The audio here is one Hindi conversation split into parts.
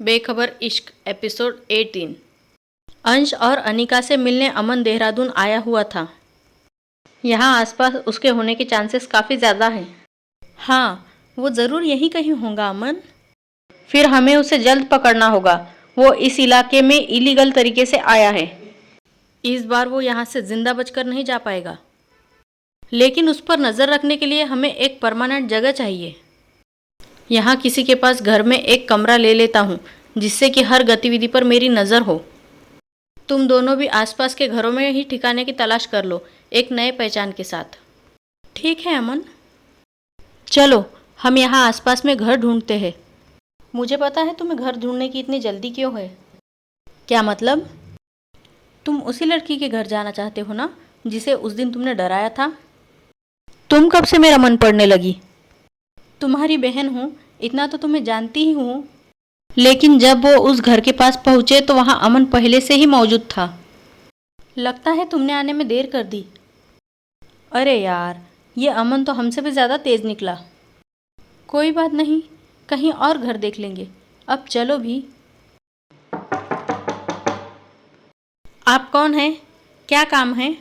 बेखबर इश्क एपिसोड 18। अंश और अनिका से मिलने अमन देहरादून आया हुआ था। यहाँ आसपास उसके होने के चांसेस काफ़ी ज़्यादा हैं। हाँ, वो ज़रूर यहीं कहीं होगा अमन। फिर हमें उसे जल्द पकड़ना होगा। वो इस इलाके में इलीगल तरीके से आया है। इस बार वो यहाँ से जिंदा बचकर नहीं जा पाएगा, लेकिन उस पर नज़र रखने के लिए हमें एक परमानेंट जगह चाहिए। यहाँ किसी के पास घर में एक कमरा ले लेता हूँ, जिससे कि हर गतिविधि पर मेरी नज़र हो। तुम दोनों भी आसपास के घरों में ही ठिकाने की तलाश कर लो, एक नए पहचान के साथ। ठीक है अमन, चलो हम यहाँ आसपास में घर ढूंढते हैं। मुझे पता है तुम्हें घर ढूंढने की इतनी जल्दी क्यों है। क्या मतलब? तुम उसी लड़की के घर जाना चाहते हो ना, जिसे उस दिन तुमने डराया था। तुम कब से मेरा मन पड़ने लगी? तुम्हारी बहन हूँ, इतना तो तुम्हें जानती ही हूँ। लेकिन जब वो उस घर के पास पहुँचे तो वहाँ अमन पहले से ही मौजूद था। लगता है तुमने आने में देर कर दी। अरे यार, ये अमन तो हमसे भी ज़्यादा तेज़ निकला। कोई बात नहीं, कहीं और घर देख लेंगे। अब चलो भी। आप कौन हैं? क्या काम है?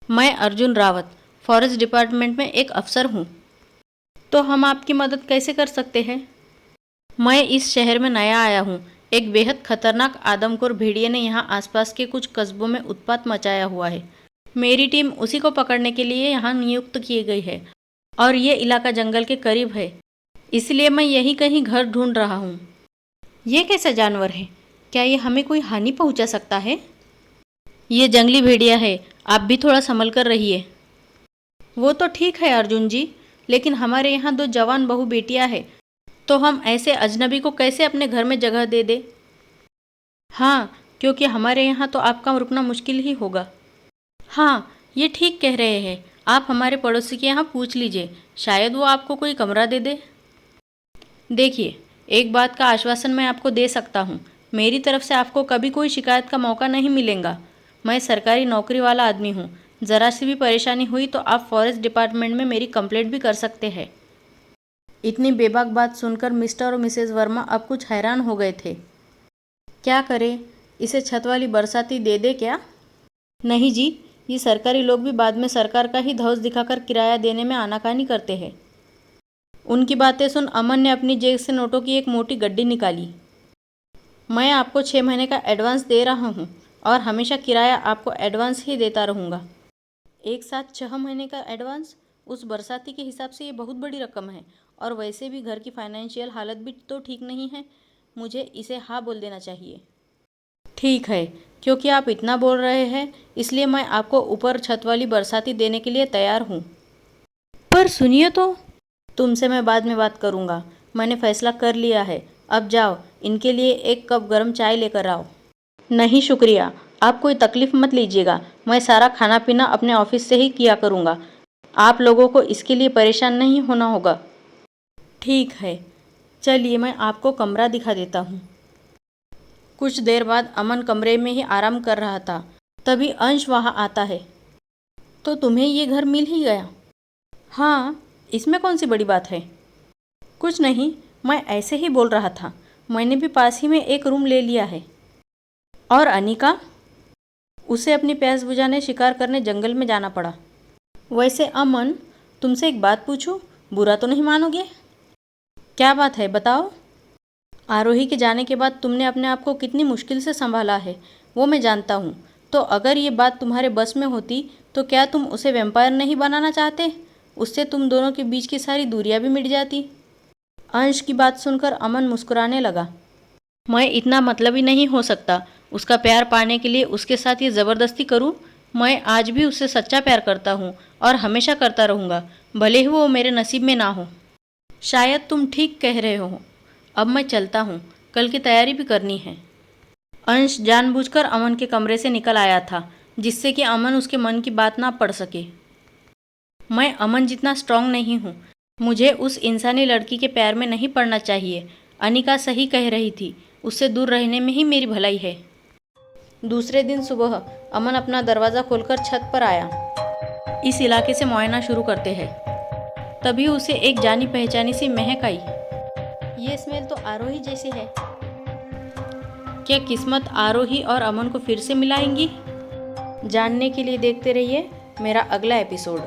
मैं अर्जुन रावत, फॉरेस्ट डिपार्टमेंट में एक अफसर हूँ। तो हम आपकी मदद कैसे कर सकते हैं? मैं इस शहर में नया आया हूँ। एक बेहद खतरनाक आदमखोर भेड़िए ने यहाँ आसपास के कुछ कस्बों में उत्पात मचाया हुआ है। मेरी टीम उसी को पकड़ने के लिए यहाँ नियुक्त की गई है, और ये इलाका जंगल के करीब है, इसलिए मैं यहीं कहीं घर ढूंढ रहा हूँ। ये कैसा जानवर है? क्या ये हमें कोई हानि पहुँचा सकता है? ये जंगली भेड़िया है, आप भी थोड़ा संभल कर रहिए। वो तो ठीक है अर्जुन जी, लेकिन हमारे यहाँ 2 जवान बहू बेटियाँ हैं, तो हम ऐसे अजनबी को कैसे अपने घर में जगह दे दे? हाँ, क्योंकि हमारे यहाँ तो आपका रुकना मुश्किल ही होगा। हाँ, ये ठीक कह रहे हैं। आप हमारे पड़ोसी के यहाँ पूछ लीजिए, शायद वो आपको कोई कमरा दे दे। देखिए, एक बात का आश्वासन मैं आपको दे सकता हूँ, मेरी तरफ से आपको कभी कोई शिकायत का मौका नहीं मिलेगा। मैं सरकारी नौकरी वाला आदमी हूँ। ज़रा सी भी परेशानी हुई तो आप फॉरेस्ट डिपार्टमेंट में मेरी कंप्लेंट भी कर सकते हैं। इतनी बेबाक बात सुनकर मिस्टर और मिसेज वर्मा अब कुछ हैरान हो गए थे। क्या करें, इसे छत वाली बरसाती दे दे क्या? नहीं जी, ये सरकारी लोग भी बाद में सरकार का ही धौंस दिखाकर किराया देने में आनाकानी करते हैं। उनकी बातें सुन अमन ने अपनी जेब से नोटों की एक मोटी गड्डी निकाली। मैं आपको 6 महीने का एडवांस दे रहा हूँ, और हमेशा किराया आपको एडवांस ही देता रहूँगा। एक साथ 6 महीने का एडवांस? उस बरसाती के हिसाब से ये बहुत बड़ी रकम है, और वैसे भी घर की फाइनेंशियल हालत भी तो ठीक नहीं है। मुझे इसे हाँ बोल देना चाहिए। ठीक है, क्योंकि आप इतना बोल रहे हैं, इसलिए मैं आपको ऊपर छत वाली बरसाती देने के लिए तैयार हूँ। पर सुनिए तो, तुमसे मैं बाद में बात करूँगा। मैंने फैसला कर लिया है। अब जाओ, इनके लिए 1 कप गर्म चाय लेकर आओ। नहीं शुक्रिया, आप कोई तकलीफ़ मत लीजिएगा। मैं सारा खाना पीना अपने ऑफिस से ही किया करूँगा। आप लोगों को इसके लिए परेशान नहीं होना होगा। ठीक है, चलिए मैं आपको कमरा दिखा देता हूँ। कुछ देर बाद अमन कमरे में ही आराम कर रहा था, तभी अंश वहाँ आता है। तो तुम्हें ये घर मिल ही गया? हाँ, इसमें कौन सी बड़ी बात है? कुछ नहीं, मैं ऐसे ही बोल रहा था। मैंने भी पास ही में एक रूम ले लिया है। और अनिका? उसे अपनी प्यास बुझाने शिकार करने जंगल में जाना पड़ा। वैसे अमन, तुमसे एक बात पूछूं? बुरा तो नहीं मानोगे? क्या बात है, बताओ। आरोही के जाने के बाद तुमने अपने आप को कितनी मुश्किल से संभाला है, वो मैं जानता हूँ। तो अगर ये बात तुम्हारे बस में होती तो क्या तुम उसे वैम्पायर नहीं बनाना चाहते? उससे तुम दोनों के बीच की सारी दूरियां भी मिट जाती। अंश की बात सुनकर अमन मुस्कुराने लगा। मैं इतना मतलबी नहीं हो सकता। उसका प्यार पाने के लिए उसके साथ ये ज़बरदस्ती करूँ? मैं आज भी उससे सच्चा प्यार करता हूँ, और हमेशा करता रहूँगा, भले ही वो मेरे नसीब में ना हो। शायद तुम ठीक कह रहे हो। अब मैं चलता हूँ, कल की तैयारी भी करनी है। अंश जानबूझकर अमन के कमरे से निकल आया था, जिससे कि अमन उसके मन की बात ना पढ़ सके। मैं अमन जितना स्ट्रांग नहीं हूँ। मुझे उस इंसानी लड़की के प्यार में नहीं पड़ना चाहिए। अनिका सही कह रही थी, उससे दूर रहने में ही मेरी भलाई है। दूसरे दिन सुबह अमन अपना दरवाज़ा खोलकर छत पर आया। इस इलाके से मुआयना शुरू करते हैं। तभी उसे एक जानी पहचानी सी महक आई। ये स्मेल तो आरोही जैसी है। क्या किस्मत आरोही और अमन को फिर से मिलाएंगी? जानने के लिए देखते रहिए मेरा अगला एपिसोड।